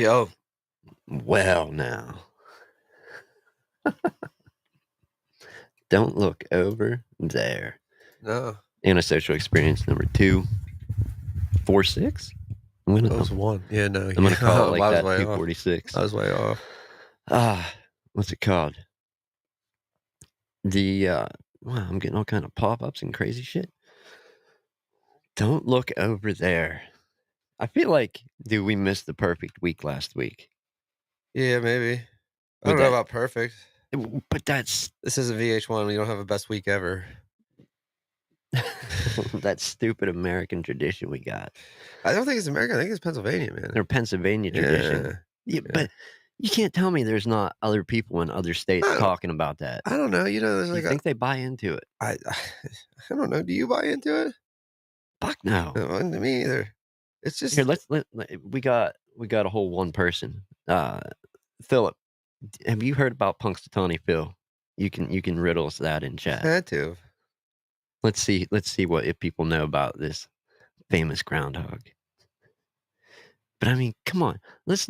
Yo. Well, now. Don't look over there. No. Antisocial experience number 246? That was one. Yeah, no. I'm going to call it like that, way 246. I was way off. What's it called? Wow, I'm getting all kind of pop-ups and crazy shit. Don't look over there. I feel like, dude, we missed the perfect week last week. Yeah, maybe. I don't know about perfect. But this is a VH1. We don't have a best week ever. that stupid American tradition we got. I don't think it's American. I think it's Pennsylvania, man. Or Pennsylvania tradition. Yeah, but you can't tell me there's not other people in other states talking about that. I don't know. There's like I think they buy into it. I don't know. Do you buy into it? Fuck no. Me either. It's just here. We got a whole one person. Philip, have you heard about Punxsutawney Phil? You can riddle us that in chat. Had to. Let's see if people know about this famous groundhog. But I mean, come on. Let's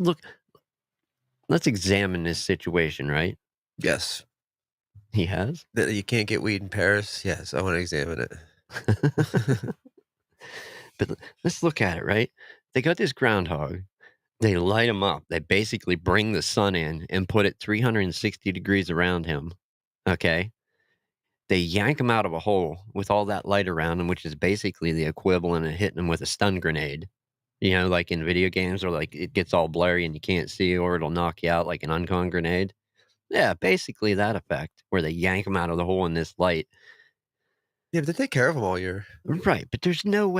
examine this situation, right? Yes. He has? That you can't get weed in Paris? Yes, I want to examine it. But let's look at it, right? They got this groundhog. They light him up. They basically bring the sun in and put it 360 degrees around him. Okay? They yank him out of a hole with all that light around him, which is basically the equivalent of hitting him with a stun grenade. Like in video games, or like it gets all blurry and you can't see, or it'll knock you out like an uncon grenade. Yeah, basically that effect, where they yank him out of the hole in this light. Yeah, but they take care of him all year. Right, but there's no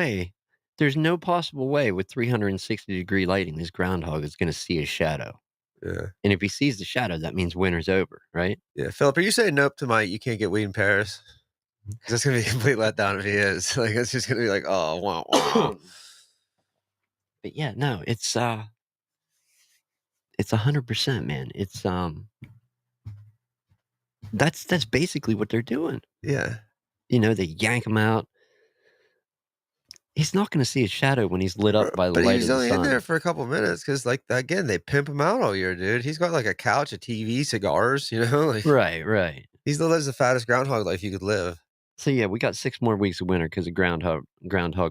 possible way with 360-degree lighting this groundhog is going to see his shadow. Yeah. And if he sees the shadow, that means winter's over, right? Yeah. Philip, are you saying nope to my you can't get weed in Paris? Because that's going to be a complete letdown if he is. Like, it's just going to be like, oh, wow. But yeah, no, it's 100%, man. It's that's basically what they're doing. Yeah. They yank him out. He's not going to see his shadow when he's lit up by the light of the sun. But he's only in there for a couple minutes because, like, again, they pimp him out all year, dude. He's got like a couch, a TV, cigars, Like, right. He still lives the fattest groundhog life you could live. So yeah, we got 6 more weeks of winter because the groundhog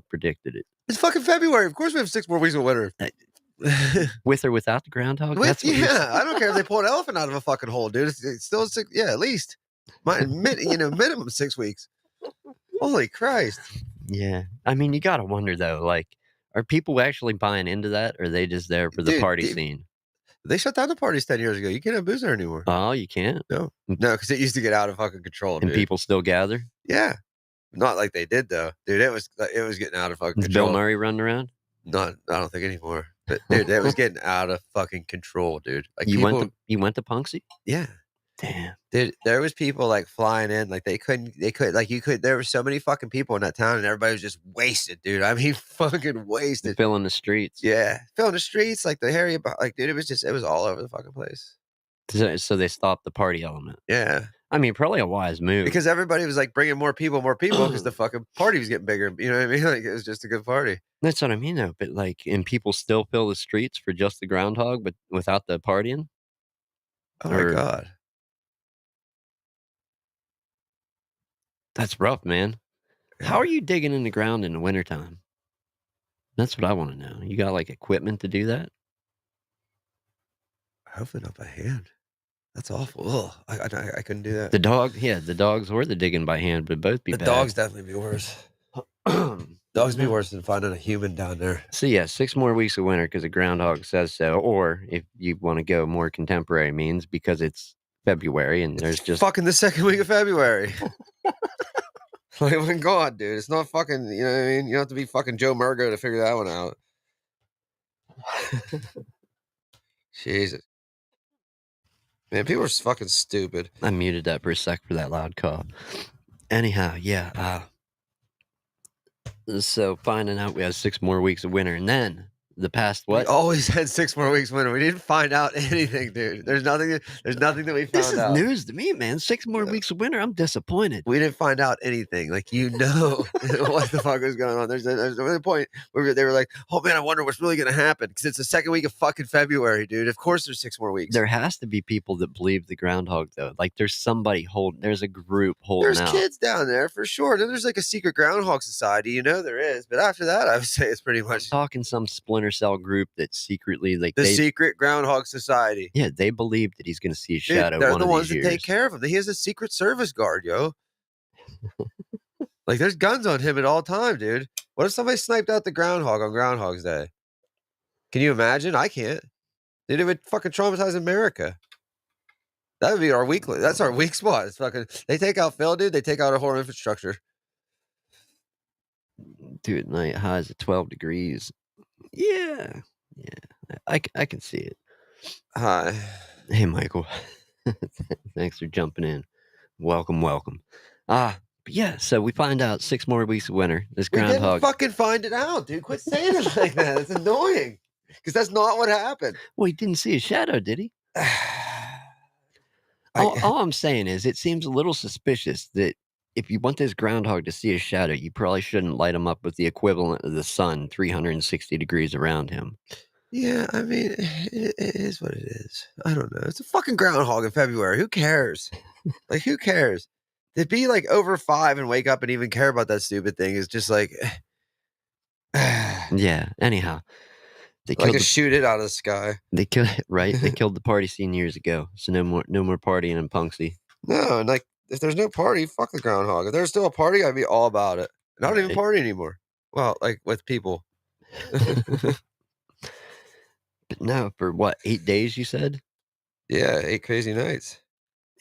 predicted it. It's fucking February. Of course, we have 6 more weeks of winter. With or without the groundhog? I don't care if they pull an elephant out of a fucking hole, dude. It's still 6. Yeah, at least minimum 6 weeks. Holy Christ. Yeah. I mean, you got to wonder, though, like, are people actually buying into that, or are they just there for the party scene? They shut down the parties 10 years ago. You can't have booze there anymore. Oh, you can't? No, because it used to get out of fucking control, and dude. People still gather? Yeah. Not like they did, though. Dude, it was getting out of fucking control. Bill Murray running around? I don't think anymore. But, dude, that was getting out of fucking control, dude. Like, you went to Punxsy? Yeah. Damn. Dude, there was people like flying in, like there were so many fucking people in that town and everybody was just wasted, dude. I mean, fucking wasted. Filling the streets. Yeah. Filling the streets, like the Harry, like, dude, it was all over the fucking place. So they stopped the party element. Yeah. I mean, probably a wise move. Because everybody was like bringing more people because the fucking party was getting bigger. You know what I mean? Like, it was just a good party. That's what I mean, though. But like, and people still fill the streets for just the groundhog, but without the partying? Oh my God. That's rough, man. Yeah. How are you digging in the ground in the wintertime? That's what I want to know. You got like equipment to do that? Hopefully not by hand. That's awful. Ugh, I couldn't do that. The dogs or the digging by hand would both be bad. The dogs definitely be worse. Dogs be worse than finding a human down there. So yeah, 6 more weeks of winter because the groundhog says so. Or if you want to go more contemporary means, because it's February and there's just fucking the second week of February. Like, oh my God, dude. It's not fucking, you know what I mean? You don't have to be fucking Joe Murgo to figure that one out. Jesus. Man, people are fucking stupid. I muted that for a sec for that loud cough. Anyhow, yeah. So finding out we have 6 more weeks of winter, and then The past We what? always had 6 more weeks winter. We didn't find out anything, dude. There's nothing that we This found is out. news to me, man. 6 more No. weeks of winter. I'm disappointed. We didn't find out anything. Like, what the fuck is going on. There's a point where they were like, oh man, I wonder what's really going to happen. Because it's the second week of fucking February, dude. Of course there's 6 more weeks. There has to be people that believe the groundhog, though. Like, there's a group holding There's out. kids down there for sure. Then there's like a secret groundhog society. You know there is. But after that, I would say it's pretty I'm much talking some splinter cell group that secretly, like, the secret groundhog society. yeah, they believe that he's going to see a Dude, shadow they're one the of ones these that years. take care of him. He has a secret service guard, yo. Like, there's guns on him at all time, dude. What if somebody sniped out the groundhog on Groundhog's Day? Can you imagine? I can't. Dude, it would fucking traumatize America. That would be our weak. That's our weak spot. It's fucking. They take out Phil, dude. They take out our whole infrastructure. Dude, night highs at 12 degrees. Yeah. I can see it. Hi. Hey, Michael. Thanks for jumping in. Welcome. But yeah, so we find out 6 more weeks of winter. This We didn't groundhog. fucking find it out, dude. Quit saying it like that. It's annoying. Because that's not what happened. Well, he didn't see a shadow, did he? All I'm saying is it seems a little suspicious that if you want this groundhog to see a shadow, you probably shouldn't light him up with the equivalent of the sun 360 degrees around him. Yeah, I mean, it is what it is. I don't know. It's a fucking groundhog in February. Who cares? Like, who cares? To be like over 5 and wake up and even care about that stupid thing is just like, Yeah. Anyhow, they like killed to shoot it out of the sky. They killed They killed the party scene years ago. So no more partying in Punxsy. No, and like if there's no party, fuck the groundhog. If there's still a party, I'd be all about it. And I don't even Right. party anymore. Well, like with people. But no, for what, 8 days you said? Yeah, 8 crazy nights.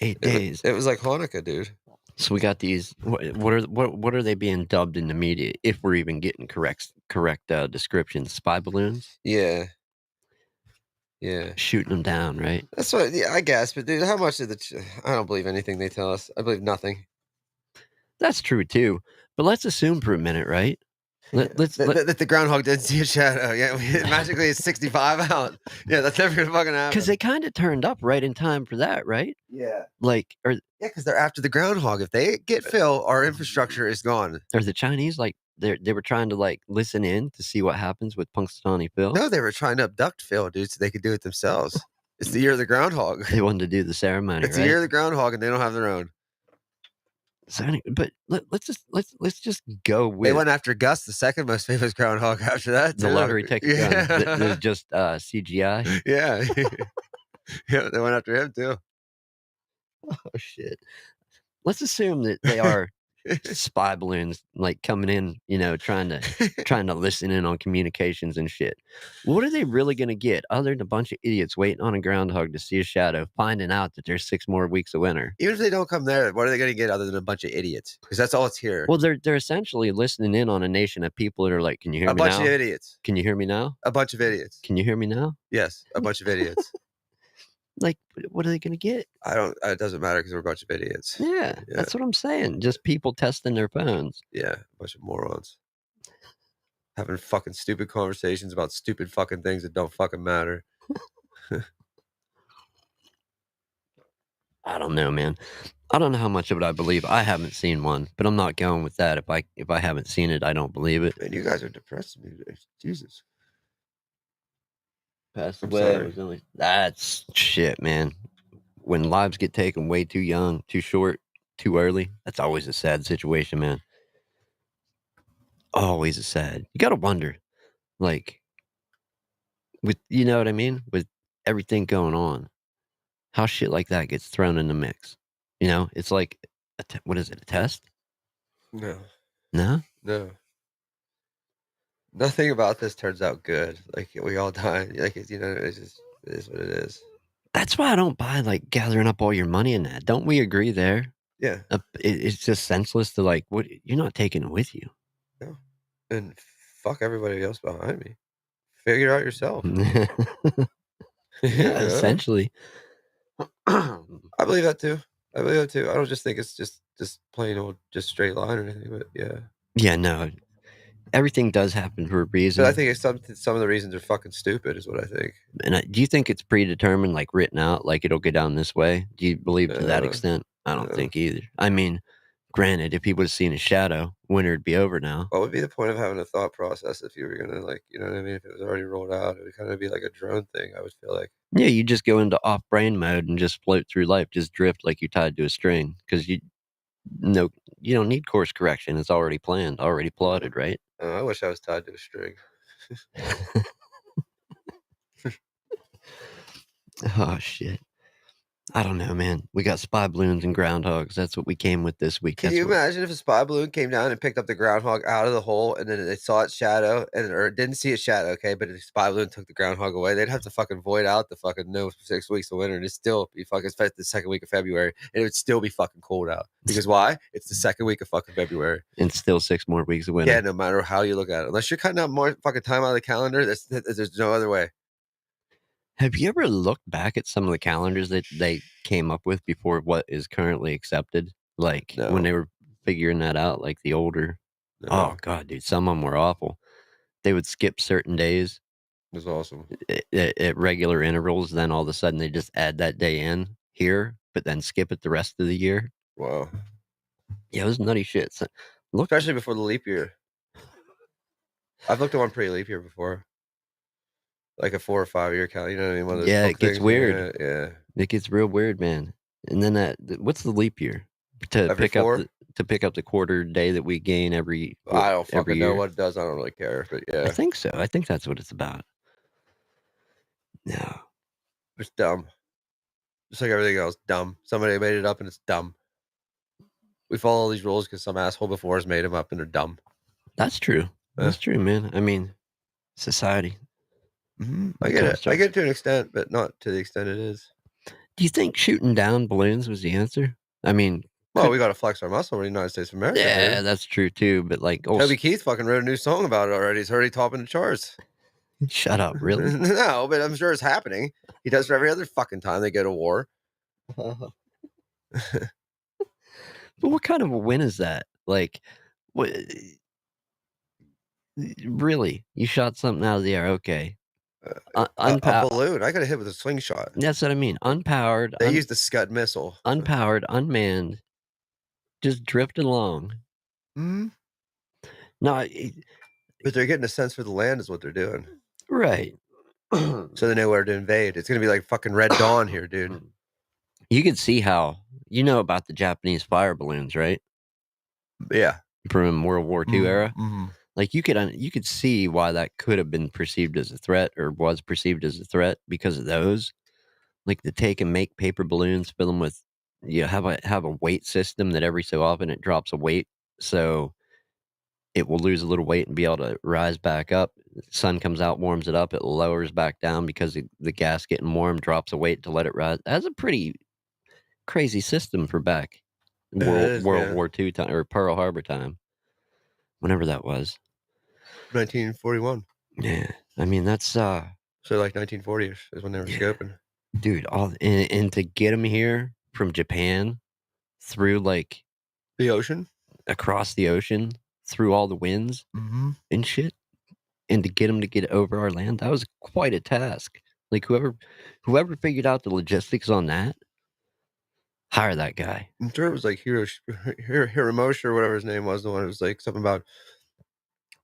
8 days. It was like Hanukkah, dude. So we got these. What are they being dubbed in the media? If we're even getting correct descriptions, spy balloons. Yeah. Shooting them down, right? That's what. Yeah, I guess. But dude, how much of I don't believe anything they tell us. I believe nothing. That's true too. But let's assume for a minute, right? That the groundhog didn't see a shadow. Yeah, magically it's 65 out. Yeah, that's never gonna fucking happen. Because they kind of turned up right in time for that, right? Yeah. Like, Yeah, because they're after the groundhog. If they get Phil, our infrastructure is gone. Are the Chinese like they were trying to like listen in to see what happens with Punxsutawney Phil? No, they were trying to abduct Phil, dude, so they could do it themselves. It's the year of the groundhog. They wanted to do the ceremony, It's right? the year of the groundhog, and they don't have their own. So anyway, but let's just go with They went after Gus, the second most famous groundhog. After that, the too. lottery ticket gun. That was just CGI. Yeah, yeah, they went after him too. Oh shit! Let's assume that they are spy balloons, like coming in, trying to listen in on communications and shit. What are they really gonna get other than a bunch of idiots waiting on a groundhog to see a shadow, finding out that there's 6 more weeks of winter? Even if they don't come there, what are they going to get other than a bunch of idiots? Because that's all it's here. Well, they're essentially listening in on a nation of people that are like, "Can you hear me now? A bunch of idiots. Can you hear me now? A bunch of idiots. Can you hear me now?" Yes, a bunch of idiots. Like, what are they gonna get? It doesn't matter because we're a bunch of idiots. Yeah, that's what I'm saying. Just people testing their phones. Yeah, a bunch of morons. Having fucking stupid conversations about stupid fucking things that don't fucking matter. I don't know, man. I don't know how much of it I believe. I haven't seen one, but I'm not going with that. If I haven't seen it, I don't believe it. Man, you guys are depressing me today. Jesus. Passed I'm away. sorry. That's shit, man. When lives get taken way too young, too short, too early, that's always a sad situation, man. Always a sad. You gotta wonder, like, with you know what I mean, with everything going on, how shit like that gets thrown in the mix. It's like, what is it? A test? No. No. Nothing about this turns out good. Like, we all die. Like, it's just, it is what it is. That's why I don't buy, like, gathering up all your money in that. Don't we agree there? Yeah. It's just senseless to, like, what you're not taking it with you. No. And fuck everybody else behind me. Figure it out yourself. Yeah, essentially. I believe that too. I don't just think it's just plain old, just straight line or anything, but yeah. Yeah, no. everything does happen for a But I reason. think it's some of the reasons are fucking stupid is what I think. And do you think it's predetermined, like written out, like it'll go down this way? Do you believe to that Uh, extent? I don't uh, think either. I mean, granted, if he would have seen a shadow, winter would be over now. what would be the point of having a thought process if you were gonna, like, you know what I mean? If it was already rolled out, it would kinda be like a drone thing, I would feel like. Yeah, you just go into off brain mode and just float through life, just drift like you're tied to a string because no, you don't need course correction. It's already planned, already Uh, plotted, right? I wish I was tied to a string. Oh shit. I don't know, man. We got spy balloons and groundhogs. That's what we came with this week. Can That's you what. imagine if a spy balloon came down and picked up the groundhog out of the hole, and then they saw its shadow, and or didn't see its shadow, okay, but the spy balloon took the groundhog away? They'd have to fucking void out the fucking no 6 weeks of winter, and it'd still be fucking the second week of February, and it would still be fucking cold out. Because why? It's the second week of fucking February. And still 6 more weeks of Yeah, winter. no matter how you look at it, unless you're cutting out more fucking time out of the calendar, there's no other way. Have you ever looked back at some of the calendars that they came up with before what is currently accepted? Like when No, they were figuring that out, like the older. no, Oh god, dude, some of them were awful. They would skip certain days it's awesome. at regular intervals. Then all of a sudden they just add that day in here, but then skip it the rest of the year. Wow, Yeah, it was nutty shit. So, look, especially before the leap year. I've looked at one pre-leap year before. Like a 4 or 5 year count, you know what I mean? One of those yeah, book it gets things, weird. yeah, yeah. It gets real weird, man. And then what's the leap year to Every pick up 4? the quarter day that we gain I don't every fucking know year? what it does, I don't really care, but I yeah, think so. I think that's what it's about. No, it's dumb. Just like everything else, dumb. Somebody made it up and it's dumb. We follow all these rules because some asshole before us made them up and they're dumb. that's true. Eh, That's true, man. I mean, society, I the get it. I get constructs. it to an extent, but not to the extent it is. Do you think shooting down balloons was the answer? I mean, Well, could we gotta flex our muscle. We're the United States of America, yeah, dude. that's true too. But like, Toby Keith fucking wrote a new song about it already. He's already topping the charts. shut up, really? No, but I'm sure it's happening. He does for every other fucking time they go to war. But what kind of a win is that? Like, what? Really? You shot something out of the air? Okay, A unpowered. balloon. I got hit with a slingshot. That's what I mean. Unpowered, They used the Scud missile. unpowered, unmanned, just drifting along. Mhm. No, But they're getting a sense for the land is what they're doing. right. So they know where to invade. It's gonna be like fucking Red Dawn here, dude. You could see how you know about the Japanese fire balloons, right? Yeah. From World War II Mhm, era. mhm. Like you could see why that could have been perceived as a threat or was perceived as a threat because of those. Like the take and make paper balloons, fill them with have a weight system that every so often it drops a weight, so it will lose a little weight and be able to rise back up. Sun comes out, warms it up, it lowers back down because the gas getting warm drops a weight to let it rise. That's a pretty crazy system for back It is, World man. War II time or Pearl Harbor time, whenever that was. 1941. Yeah, I mean that's So like 1940ish is when they were yeah, scoping. dude. All and to get them here from Japan through like The ocean? across the ocean through all the winds Mhm. and shit, and to get them to get over our land, that was quite a task. Like whoever figured out the logistics on that, hire that guy. I'm sure it was like Hiromoshi or whatever his name was, the one who was like something about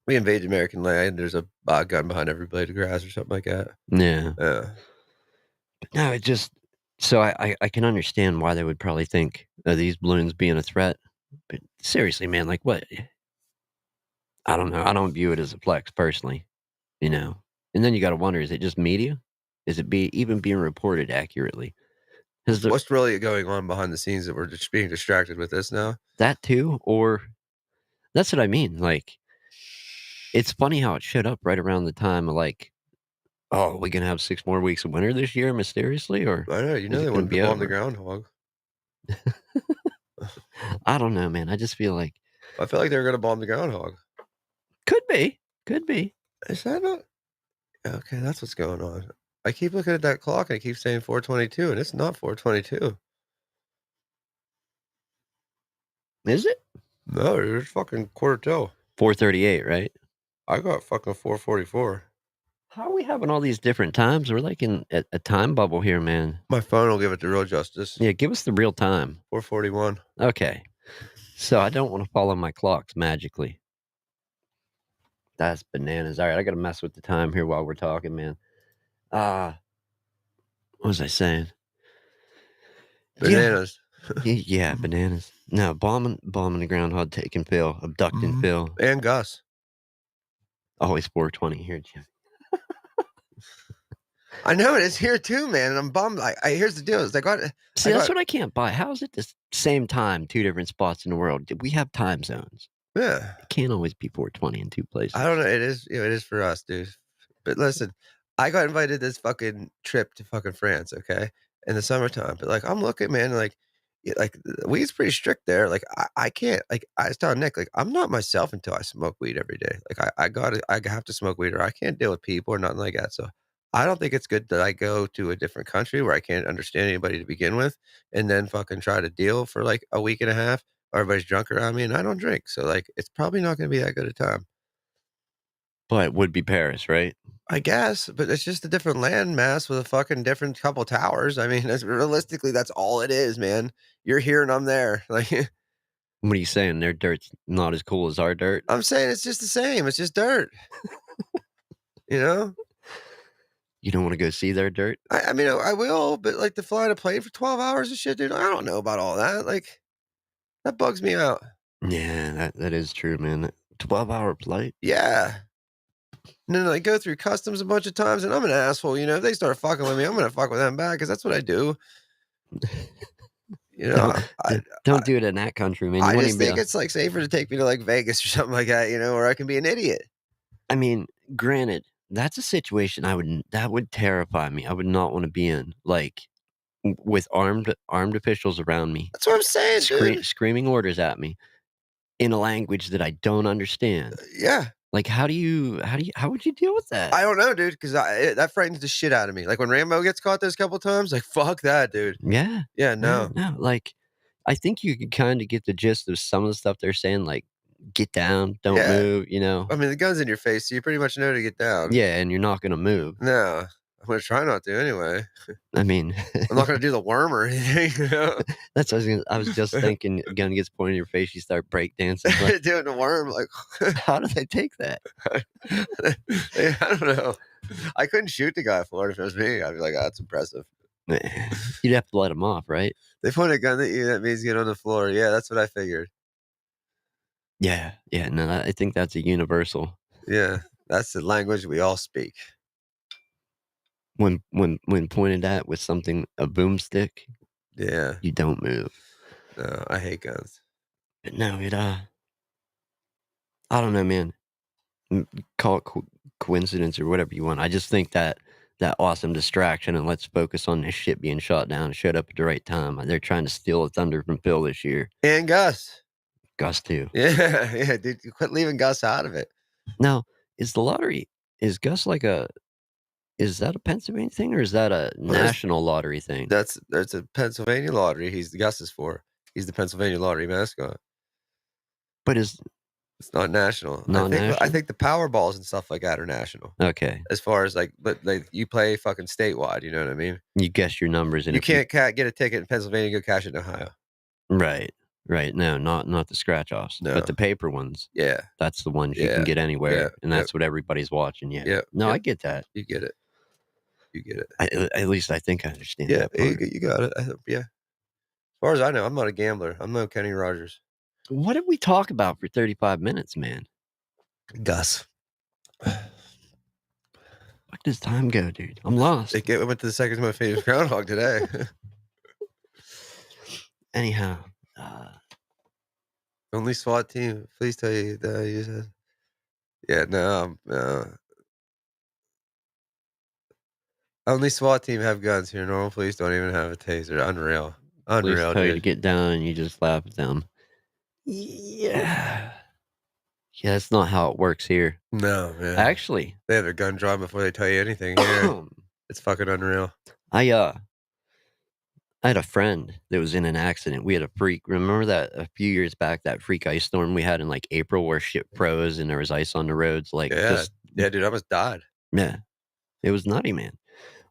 we invaded American land. There's a gun behind every blade of grass or something like that. Yeah. Yeah. No, it just so I can understand why they would probably think of these balloons being a threat. But seriously, man, like what? I don't know. I don't view it as a flex personally, you know. And then you got to wonder: is it just media? Is it even being reported accurately? Has there What's really going on behind the scenes that we're just being distracted with this now? that too, or that's what I mean? Like, it's funny how it showed up right around the time of like, oh, we gonna have 6 more weeks of winter this year mysteriously, or I know, you is know they it gonna wanted to be bomb the over? groundhog. I don't know, man. I just feel like I feel like they were gonna bomb the groundhog. could be. Is that not okay? That's what's going on. I keep looking at that clock and it keeps saying 4:22, and it's not 4:22. Is it No, it's fucking quarter till. 4:38? Right? I got fucking 444. How are we having all these different times? We're like in a time bubble here, man. My phone will give it the real justice. Yeah, give us the real time. 441. Okay. So I don't want to follow my clocks magically. That's bananas. All right, I got to mess with the time here while we're talking, man. What was I saying? Yeah, Bananas. yeah, bananas. No, bombing the groundhog, taking Phil, abducting Mhm. Phil. And Gus. Always 420 here, Jim. I know it is here too, man. And I'm bummed. Here's the deal: is See, that's what I can't buy. How is it the same time, two different spots in the world? We have time zones. yeah. It can't always be 420 in two I places. don't know. It is, it is for us, dude. But listen, I got invited this fucking trip to fucking France, okay, in the summertime. But like, I'm looking, man, like, like the weed's pretty strict there. Like, I can't. Like, I was telling Nick, like, I'm not myself until I smoke weed every day. Like, I have to smoke weed, or I can't deal with people or nothing like that. So, I don't think it's good that I go to a different country where I can't understand anybody to begin with, and then fucking try to deal for like a week and a half. Everybody's drunk around me, and I don't drink, so like, it's probably not going to be that good a time. But would be Paris, right? I guess, but it's just a different land mass with a fucking different couple towers. I mean, that's realistically, that's all it is, man. You're here and I'm there. Like, What are you saying? Their dirt's not as cool as our dirt? I'm saying it's just the same. It's just dirt, you know? You don't want to go see their dirt? I mean, I will, but like to fly to plane for 12 hours and shit, dude, I don't know about all that. Like, that bugs me out. Yeah, that is true, man. 12-hour flight? Yeah. And then I go through customs a bunch of times and I'm an asshole, you know? If they start fucking with me, I'm going to fuck with them back because that's what I do. You know, Don't don't do it in that country, man. You I wouldn't just even be think it's like safer to take me to like Vegas or something like that, you know, where I can be an idiot. I mean, granted, that's a situation that would terrify me. I would not want to be in, like, with armed officials around me, That's what I'm saying, dude. screaming orders at me in a language that I don't understand. Yeah. Like, how would you deal with that? I don't know, dude, because that frightens the shit out of me. Like when Rambo gets caught those couple times, like fuck that, dude. Yeah. Yeah, Yeah, no. no, like, I think you can kinda get the gist of some of the stuff they're saying, like, "Get down, don't Yeah. move," you know? I mean, the gun's in your face, so you pretty much know to get down. Yeah, and you're not gonna move. No. I'm gonna try not to anyway. I mean, I'm not gonna do the worm or anything, you know? that's what I was just thinking, gun gets pointed in your face, you start break dancing, like, Doing the worm, like how do they take that? I don't know. I couldn't shoot the guy for it if it was me. I'd be like, "Oh, that's impressive." You'd have to let them off, right? They point a gun at you, that means get on the floor. Yeah, that's what I figured. Yeah, yeah, no, I think that's a universal. Yeah, that's the language we all speak. When pointed at with something a boomstick, Yeah. you don't move. No, I hate guns. But no, I don't know, man. Call it coincidence or whatever you want. I just think that awesome distraction and let's focus on this shit being shot down showed up at the right time. They're trying to steal the thunder from Phil this year. And Gus. Gus too. Yeah, yeah, dude, you quit leaving Gus out of it. Now, is the lottery is Gus like is that a Pennsylvania thing or is that a Well, national lottery thing? that's a Pennsylvania lottery. He's the Gus is for. He's the Pennsylvania lottery mascot. But is It's not national. I not think national? the Powerballs and stuff like that are national. Okay. As far as like, but like you play fucking statewide. You know what I mean? You guess your numbers and You if you can't get a ticket in Pennsylvania, and go cash it in Ohio. right. Right. No, not the scratch offs, No. but the paper ones. Yeah, That's the ones you Yeah, can get anywhere, yeah, and yep. that's what everybody's watching. Yeah. Yep, No, I yep. get that. You get it. You get it. At least I think I understand Yeah, that part. you got it. Yeah. As far as I know, I'm not a gambler. I'm no Kenny Rogers. What did we talk about for 35 minutes, man? Gus. Where does time go, dude? I'm lost. We went to the second most famous groundhog today. Anyhow, Only SWAT team. Please tell you that you said. Yeah, no. Only SWAT team have guns here. Normal police don't even have a taser. Unreal. police Unreal, tell you to dude. get down and you just laugh at them. Yeah. Yeah, that's not how it works here. No, man. Actually, They have their gun drawn before they tell you anything here. It's fucking unreal. I I had a friend that was in an accident. We had a freak. Remember that a few years back, that freak ice storm we had in like April where shit froze and there was ice on the roads? Like, Yeah. just, Yeah, dude, I almost died. yeah, it was nutty, man.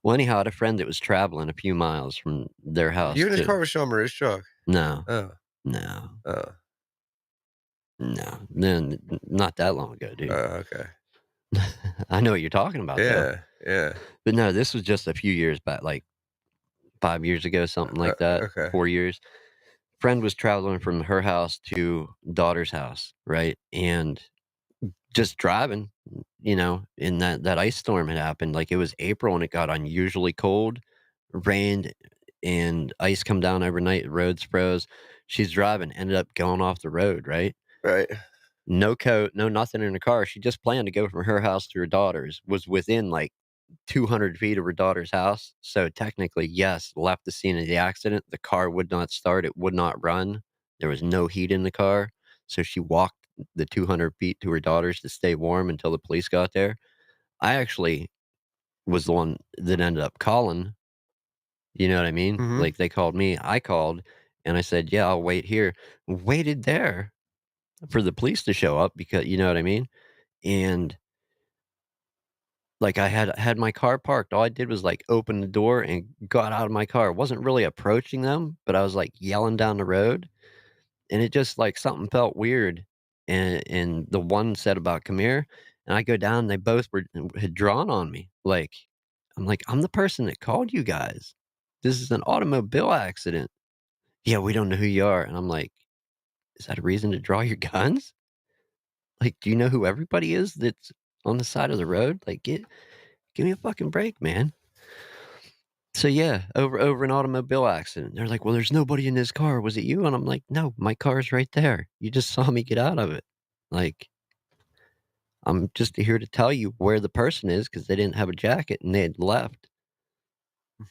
Well, anyhow, I had a friend that was traveling a few miles from their house You in his to, car with Sean Maru's truck? no, Oh, no, oh, no, then not that long ago, dude. okay. I know what you're talking about though. Yeah, yeah. But no, this was just a few years back, like 5 years ago, something like that, Okay. 4 years. Friend was traveling from her house to daughter's house, right? And just driving, and that ice storm had happened. Like, it was April and it got unusually cold, rained, and ice come down overnight, roads froze. She's driving, ended up going off the road, right? Right. No coat, no nothing in her car. She just planned to go from her house to her daughter's, was within like 200 feet of her daughter's house. So technically, yes, left the scene of the accident. The car would not start. It would not run. There was no heat in the car. So she walked the 200 feet to her daughter's to stay warm until the police got there. I actually was the one that ended up calling. You know what I mean? Mhm. Like, they called me. I called and I said, yeah, I'll wait here. Waited there for the police to show up because, you know what I mean? And like, I had my car parked. All I did was, like, open the door and got out of my car. Wasn't really approaching them, but I was, like, yelling down the road, and it just, like, something felt weird, and the one said about, "Come here," and I go down, they both had drawn on me. Like, I'm like, "I'm the person that called you guys. This is an automobile accident." "Yeah, we don't know who you are," and I'm like, "Is that a reason to draw your guns? Like, do you know who everybody is that's on the side of the road? Like, give me a fucking break, man." So, yeah, over an automobile accident. They're like, "Well, there's nobody in this car. Was it you?" And I'm like, "No, my car's right there. You just saw me get out of it." Like, I'm just here to tell you where the person is because they didn't have a jacket and they had left,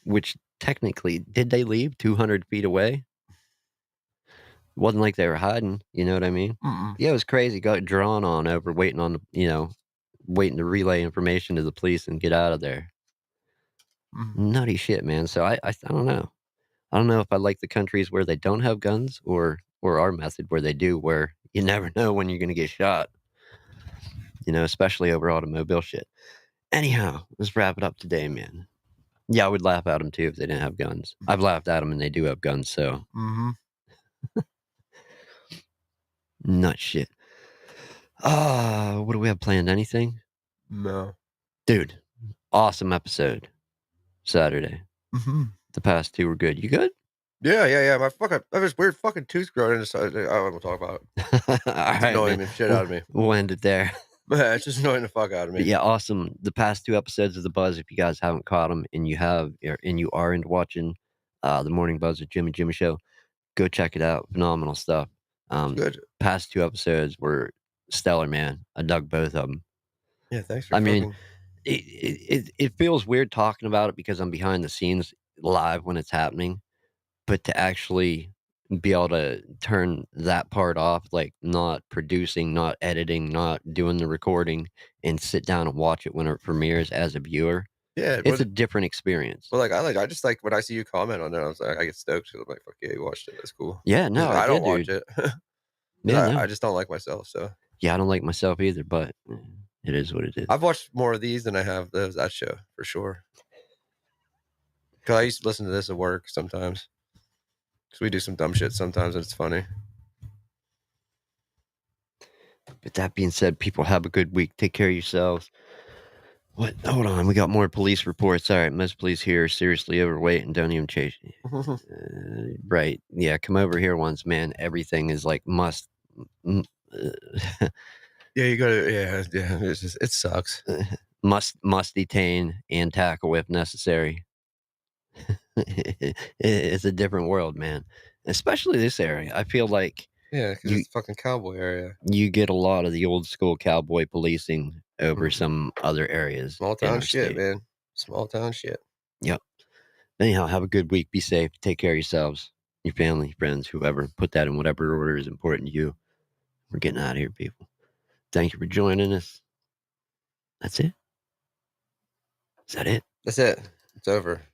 which technically, did they leave 200 feet away? It wasn't like they were hiding, you know what I mean? Mm-mm. Yeah, it was crazy. Got drawn on over waiting on the, waiting to relay information to the police and get out of there. Mhm. Nutty shit, man. So I don't know. I don't know if I like the countries where they don't have guns or our method where they do, where you never know when you're gonna get shot, especially over automobile shit. Anyhow, let's wrap it up today, man. Yeah, I would laugh at them too if they didn't have guns. I've laughed at them and they do have guns, so Mhm. nut shit. Ah, what do we have planned? Anything? No. Dude, awesome episode Saturday. Mhm. The past two were good. You good? Yeah, yeah, yeah. I have this weird fucking tooth growing inside. I won't talk about it. It's Alright, annoying man. me shit out We'll of me. we'll end it there. Yeah, it's just annoying the fuck out of But me. yeah, awesome. The past 2 episodes of The Buzz, if you guys haven't caught them and you are into watching, The Morning Buzz with Jim and Jimmy Show, go check it out. Phenomenal stuff. It's good. Past 2 episodes were stellar, man. I dug both of them. Yeah, thanks for I mean, fucking it feels weird talking about it because I'm behind the scenes live when it's happening, but to actually be able to turn that part off, like not producing, not editing, not doing the recording, and sit down and watch it when it premieres as a viewer, yeah, it's a different experience. I just like when I see you comment on it, I was like, I get stoked 'cause I'm like, "Fuck yeah, you watched it. That's cool." Yeah, 'Cause no, I I don't did, watch dude. it because Yeah, I no. just don't like myself. So Yeah, I don't like myself either, but it is what it is. I've watched more of these than I have that show for sure. Because I used to listen to this at work sometimes. Because we do some dumb shit sometimes and it's funny. But that being said, people have a good week. Take care of yourselves. What? Hold on, we got more police reports. All right, most police here are seriously overweight and don't even chase you. Right. Yeah, come over here once, man. Everything is like m- Yeah, you gotta yeah, it's just it sucks. must detain and tackle if necessary. It's a different world, man. Especially this area. I feel like Yeah, because you it's fucking cowboy area. you get a lot of the old school cowboy policing over Mhm. some other areas Small in town our shit, state. man. Small town shit. Yep. Anyhow, have a good week. Be safe. Take care of yourselves, your family, friends, whoever. Put that in whatever order is important to you. We're getting out of here, people. Thank you for joining us. That's it. Is that it? That's it. It's over.